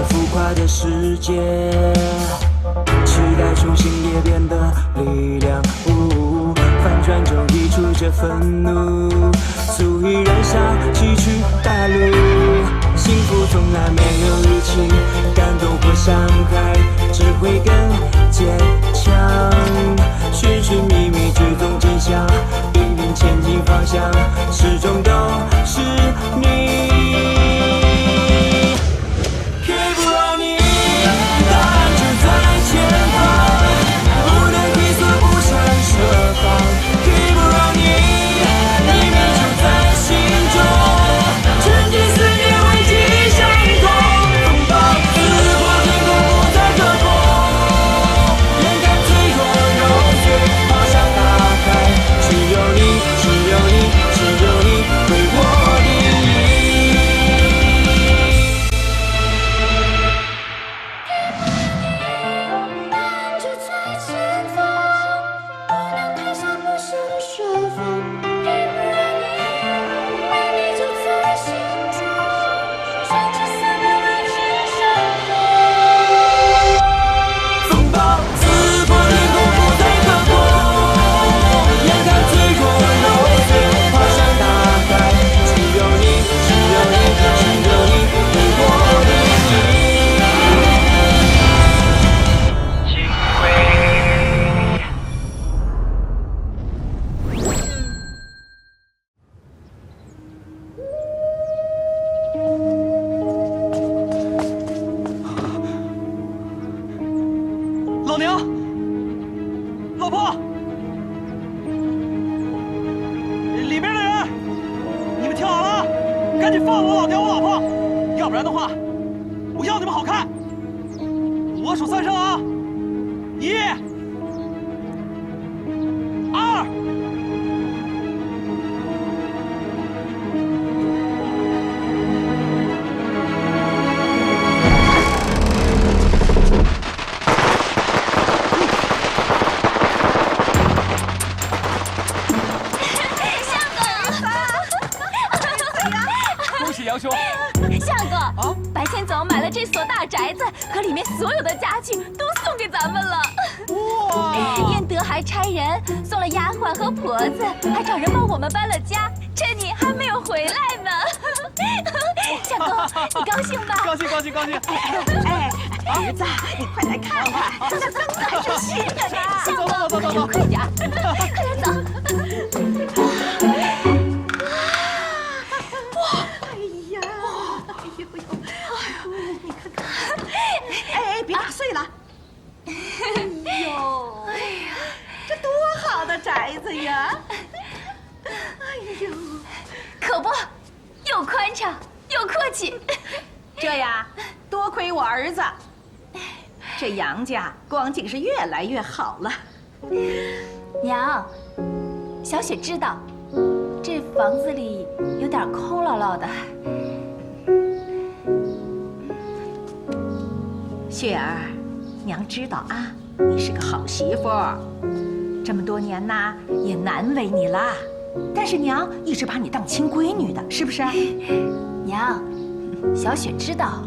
这浮夸的世界，期待重新也变得力量。反转中溢出这愤怒，足以燃烧崎岖大路。幸福从来没有日期，感动或伤害只会更坚强。寻寻觅觅，追踪真相，引领前进方向，始终都是你。老娘，老婆，里边的人，你们听好了，赶紧放我老娘我老婆，要不然的话，我要你们好看。我数3声啊，1、2。杨兄，相公啊，白千总买了这所大宅子和里面所有的家具都送给咱们了。哇！燕德还差人送了丫鬟和婆子，还找人帮我们搬了家，趁你还没有回来呢。相公，你高兴吧？高兴，高兴，高兴！哎，儿子，你快来看看，这灯还是新的呢。相公，走，快点，快点走。别打碎了！哎呦，哎呀，这多好的宅子呀！哎呦，可不，又宽敞又阔气。这呀，多亏我儿子，这杨家光景是越来越好了。娘，小雪知道，这房子里有点空落落的。雪儿，娘知道啊，你是个好媳妇，这么多年呐也难为你了。但是娘一直把你当亲闺女的，是不是？娘，小雪知道，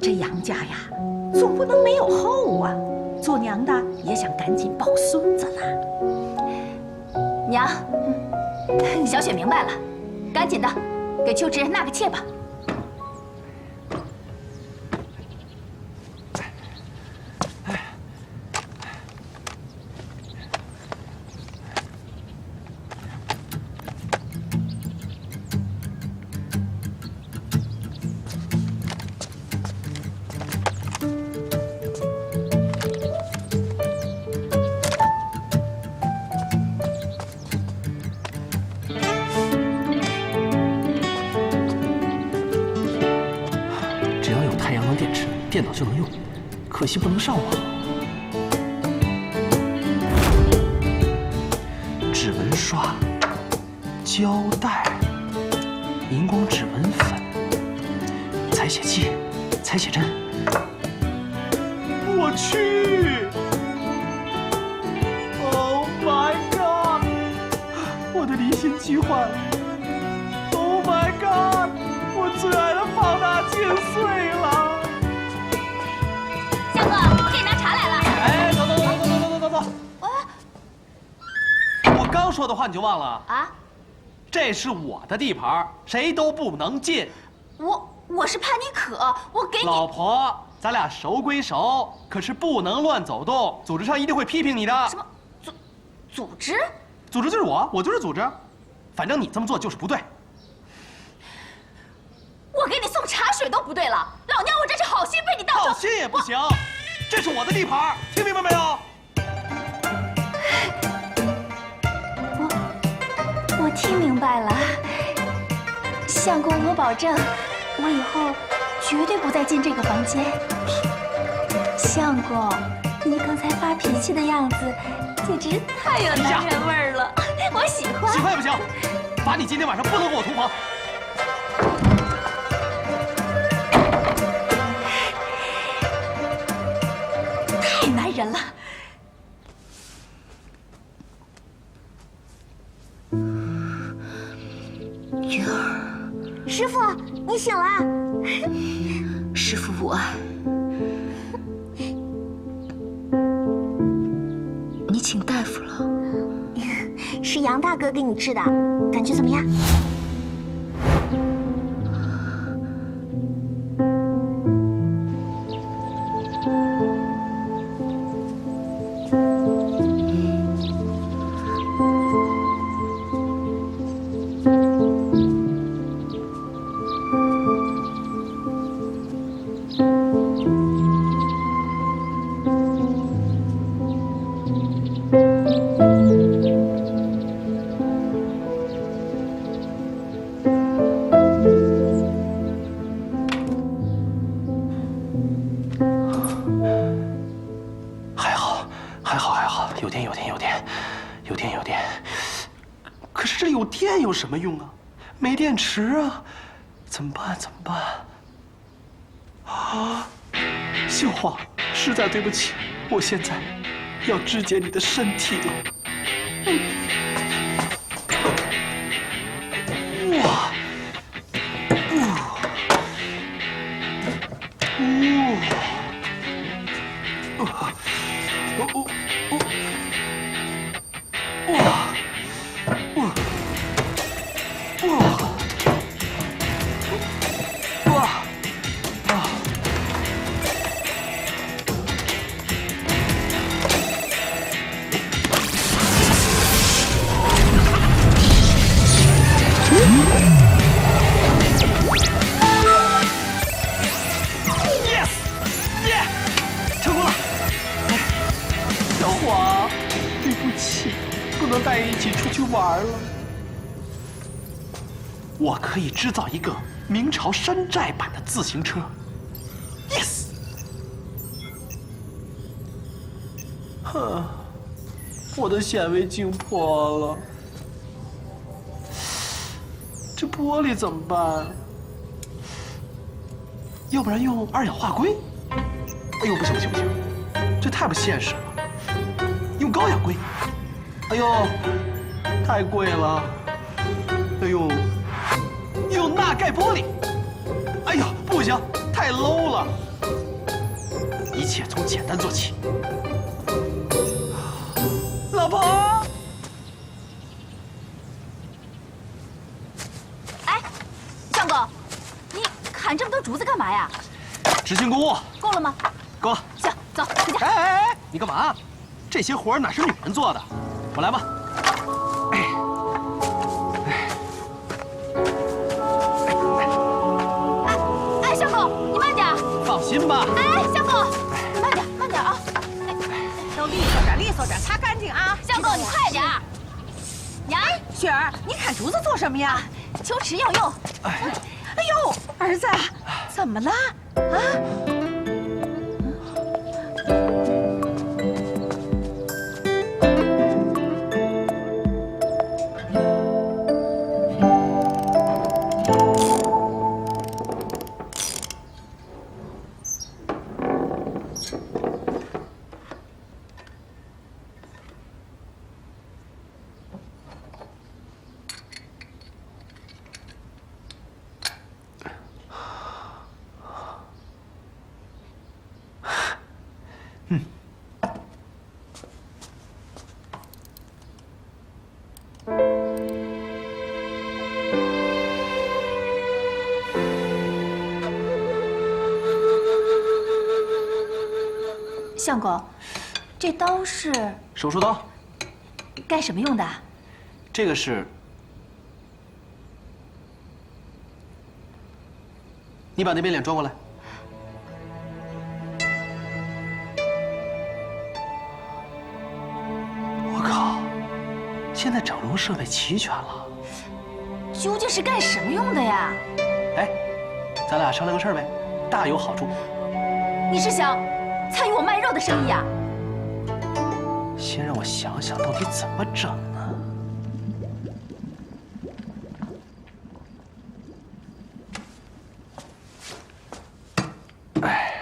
这杨家呀，总不能没有后啊。做娘的也想赶紧抱孙子了。娘，小雪明白了，赶紧的给秋芝纳个妾吧。电脑就能用，可惜不能上网。指纹刷、胶带、荧光指纹粉、采血器、采血针。我去 ！Oh my god！ 我的离心机坏了 ！Oh my god！ 我最爱的放大镜碎了！说的话你就忘了啊？这是我的地盘，谁都不能进。我是怕你渴，我给你。老婆，咱俩熟归熟，可是不能乱走动，组织上一定会批评你的。什么组织？组织就是我就是组织，反正你这么做就是不对。我给你送茶水都不对了，老娘我这是好心被你当成。好心也不行，这是我的地盘，听明白没有？我听明白了，相公，我保证，我以后绝对不再进这个房间。相公，你刚才发脾气的样子，简直太有男人味儿了，我喜欢。喜欢也不行，罚你今天晚上不能跟我同房。太男人了。云儿，师傅，你醒了。师傅我，你请大夫了？是杨大哥给你治的，感觉怎么样？有电。可是这里有电有什么用啊？没电池啊，怎么办？啊！秀华，实在对不起，我现在要肢解你的身体了。哇！带一起出去玩了。我可以制造一个明朝山寨版的自行车。Yes。哼，我的显微镜破了，这玻璃怎么办？要不然用二氧化硅？哎呦，不行，这太不现实了。用高氧硅。哎呦，太贵了！哎呦，用钠钙玻璃！哎呦，不行，太 low 了！一切从简单做起。老婆，哎，相公，你砍这么多竹子干嘛呀？执行公务。够了吗？够了。行，走，回家。哎，你干嘛？这些活哪是女人做的？我来吧。哎，相公，你慢点。放心吧。哎，相公，慢点啊！都利索点，擦干净啊！相公，你快点。娘，雪儿，你砍竹子做什么呀？秋池要用。哎呦，儿子，怎么了？啊？相公，这刀是手术刀，干什么用的？这个是。你把那边脸转过来。我靠，现在整容设备齐全了。究竟是干什么用的呀？哎，咱俩商量个事儿呗，大有好处。你是想参与我卖肉的生意啊？先让我想想到底怎么整呢？哎，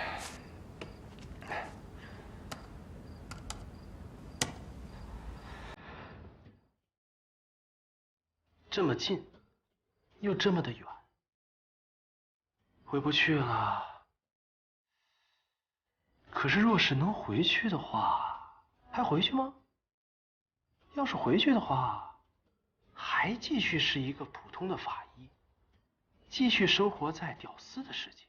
这么近，又这么的远，回不去了。可是若是能回去的话，还回去吗？要是回去的话，还继续是一个普通的法医，继续生活在屌丝的世界，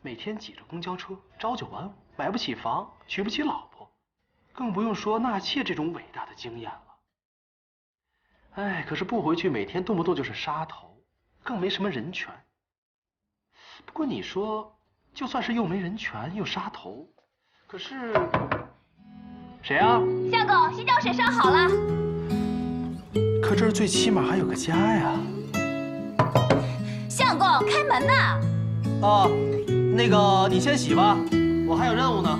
每天挤着公交车，朝九晚五，买不起房，娶不起老婆，更不用说纳妾这种伟大的经验了。哎，可是不回去，每天动不动就是杀头，更没什么人权。不过你说，就算是又没人权又杀头，可是谁啊？相公，洗脚水烧好了。可这儿最起码还有个家呀。相公，开门呐！哦，那个你先洗吧，我还有任务呢。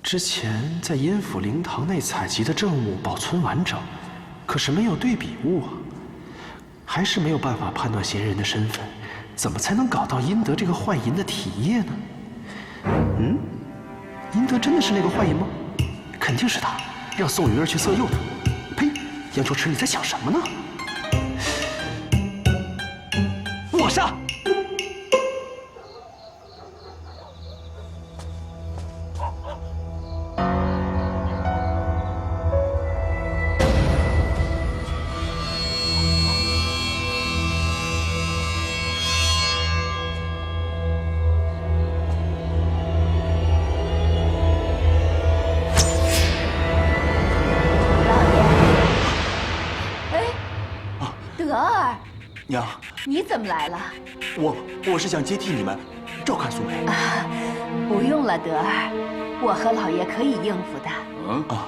之前在阴府灵堂内采集的证物保存完整，可是没有对比物啊，还是没有办法判断嫌疑人的身份。怎么才能搞到殷德这个坏银的体液呢？嗯，殷德真的是那个坏银吗？肯定是他，让宋云儿去色诱他。呸！杨秋池，你在想什么呢？我杀！娘，你怎么来了？我是想接替你们照看素梅。啊，不用了，德儿，我和老爷可以应付的。嗯啊，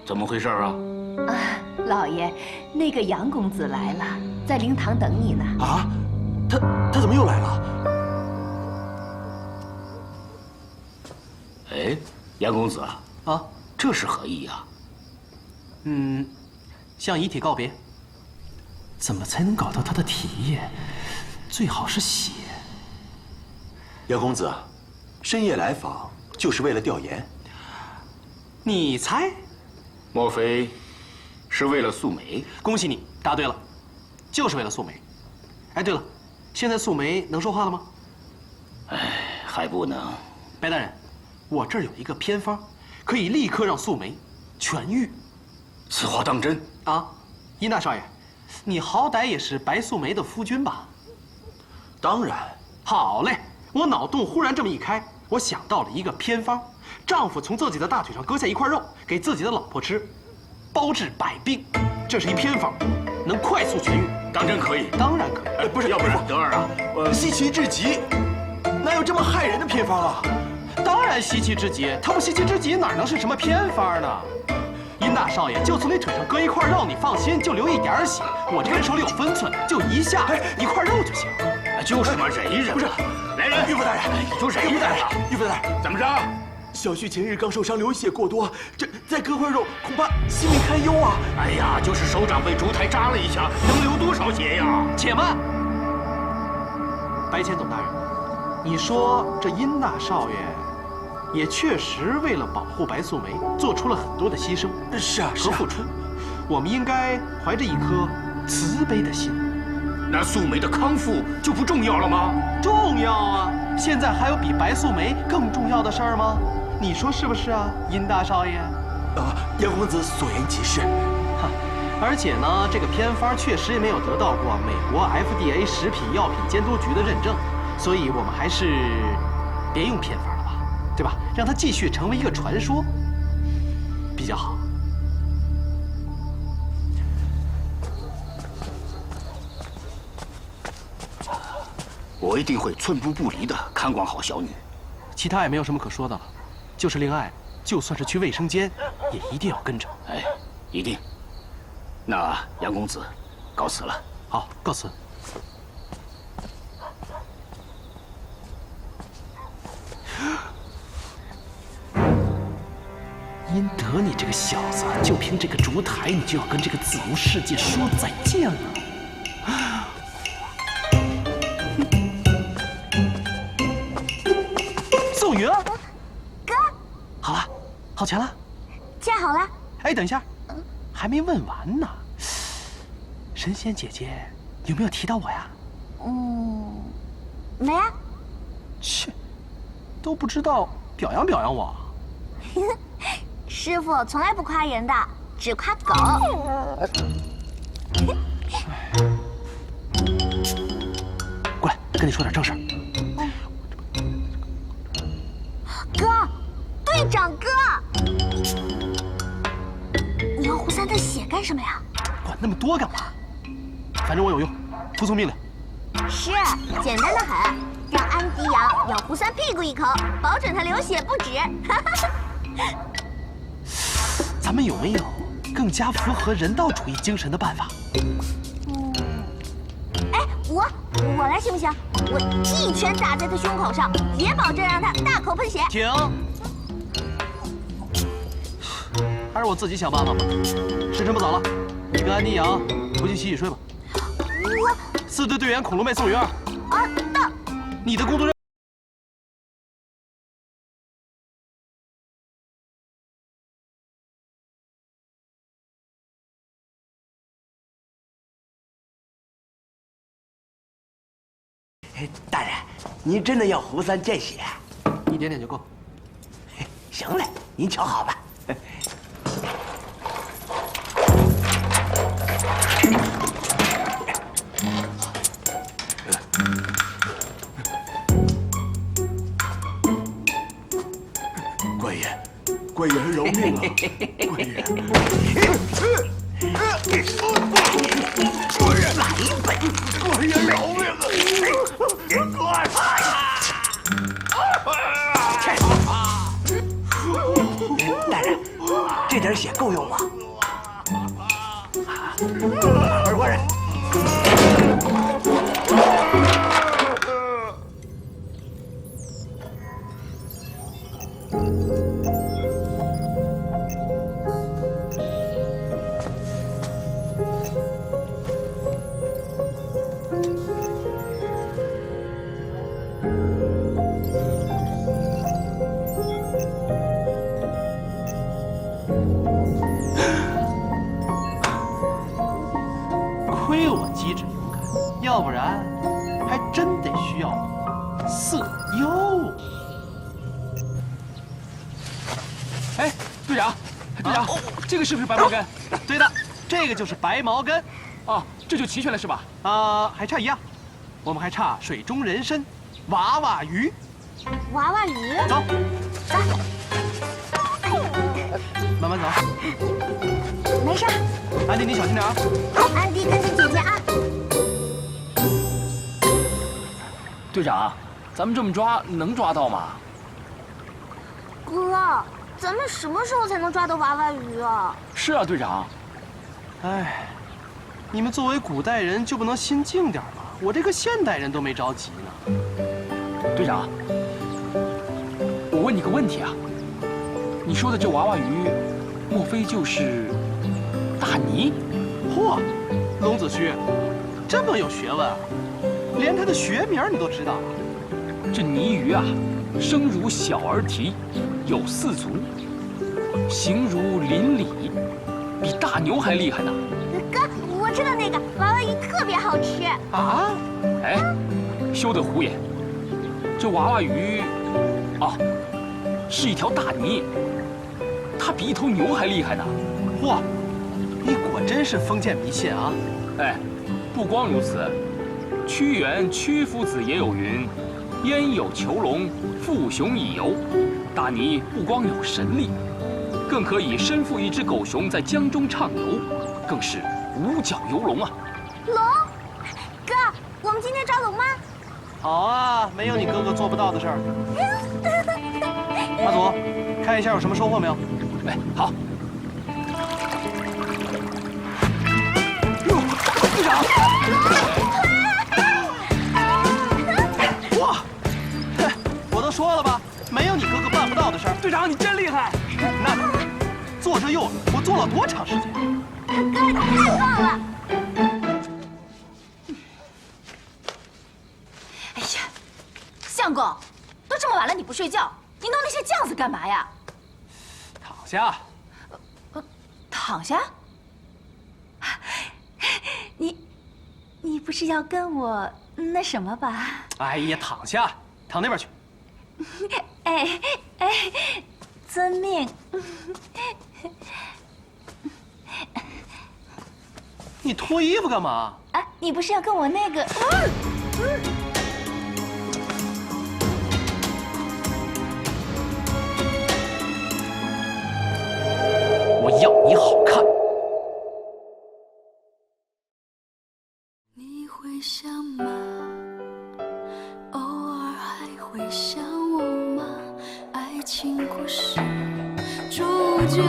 怎么回事啊？啊，老爷，那个杨公子来了，在灵堂等你呢。啊，他怎么又来了？哎，杨公子啊，这是何意啊？向遗体告别。怎么才能搞到他的体液？最好是血。杨公子，深夜来访就是为了调研？你猜？莫非是为了素梅？恭喜你答对了，就是为了素梅。哎，对了，现在素梅能说话了吗？哎，还不能。白大人，我这儿有一个偏方，可以立刻让素梅痊愈。此话当真？啊，殷大少爷。你好歹也是白素梅的夫君吧？当然。好嘞，我脑洞忽然这么一开，我想到了一个偏方：丈夫从自己的大腿上割下一块肉给自己的老婆吃，包治百病。这是一偏方，能快速痊愈。当真可以？当然可以。不是，要不然德儿啊，稀奇至极，哪有这么害人的偏方啊？当然稀奇至极，它不稀奇至极，哪能是什么偏方呢？殷大少爷，就从你腿上割一块肉，你放心，就流一点血。我这人手里有分寸，就一下一块肉就行。就是嘛，忍一忍。不是，来人，岳父大人，你就忍一忍吧。岳父大人，怎么着？小婿前日刚受伤，流血过多，这再割块肉，恐怕性命堪忧啊！哎呀，就是手掌被竹胎扎了一下，能流多少血呀？且慢，白千总大人，你说这殷大少爷也确实为了保护白素梅，做出了很多的牺牲是啊和付出。我们应该怀着一颗慈悲的心。那素梅的康复就不重要了吗？重要啊！现在还有比白素梅更重要的事儿吗？你说是不是啊，殷大少爷？杨公子所言极是。而且呢，这个偏方确实也没有得到过美国 FDA 食品药品监督局的认证，所以我们还是别用偏方了吧，对吧？让它继续成为一个传说比较好。我一定会寸步不离地看管好小女。其他也没有什么可说的了，就是令爱，就算是去卫生间，也一定要跟着。哎，一定。那杨公子，告辞了。好，告辞。殷德，你这个小子，就凭这个烛台，你就要跟这个自由世界说再见了？宋云，哥，好了，好钱了。建好了。哎，等一下，还没问完呢。神仙姐姐有没有提到我呀？没啊。切，都不知道表扬表扬我。师傅从来不夸人的，只夸狗。过来，跟你说点正事儿。哥，队长哥，你要胡三的血干什么呀？管那么多干嘛？反正我有用，服从命令。是，简单的很，让安迪杨咬胡三屁股一口，保准他流血不止。咱们有没有更加符合人道主义精神的办法？哎，我来行不行？我一拳打在他胸口上，也保证让他大口喷血。停！还是我自己想办法吧。时辰不早了，你跟安迪杨回去洗洗睡吧。4队队员恐龙妹宋云儿。到。你的工作任务。大人，您真的要胡三见血？一点点就够。行嘞，您瞧好吧。官爷饶命啊！官爷，来一本，官爷饶命大人，这点血够用吗？二官人。亏我机智勇敢，要不然还真得需要色诱。哎，队长，这个是不是白毛根？对的，这个就是白毛根。啊，这就齐全了是吧？还差一样，我们还差水中人参、娃娃鱼。娃娃鱼？走，慢慢走。没事。安迪，你小心点啊！安迪，跟着姐姐啊！队长，咱们这么抓能抓到吗？哥，咱们什么时候才能抓到娃娃鱼啊？是啊，队长。哎，你们作为古代人就不能心静点吗？我这个现代人都没着急呢。队长，我问你个问题啊，你说的这娃娃鱼，莫非就是大鲵？嚯，龙子虚，这么有学问啊，连它的学名你都知道啊？这鲵鱼啊，生如小儿蹄，有4足，形如麟鲤，比大牛还厉害呢。哥，我知道那个娃娃鱼特别好吃啊！哎，休得胡言！这娃娃鱼，是一条大鲵，它比一头牛还厉害呢。嚯，你果真是封建迷信啊！哎，不光如此，屈原屈夫子也有云：“焉有囚龙，负熊以游。”大尼不光有神力，更可以身负一只狗熊在江中畅游，更是五角游龙啊！龙，哥，我们今天抓龙吗？好啊，没有你哥哥做不到的事儿。马祖，看一下有什么收获没有？哎，好。队长！哇！我都说了吧，没有你哥哥办不到的事儿。队长，你真厉害！那做这诱饵，我做了多长时间？哥，你太棒了！哎呀，相公，都这么晚了你不睡觉，你弄那些酱子干嘛呀？躺下。躺下？你不是要跟我那什么吧？哎呀，躺下，躺那边去。哎，遵命。你脱衣服干嘛？哎，你不是要跟我那个？我要你好看。你会想吗？偶尔还会想我吗？爱情故事主角。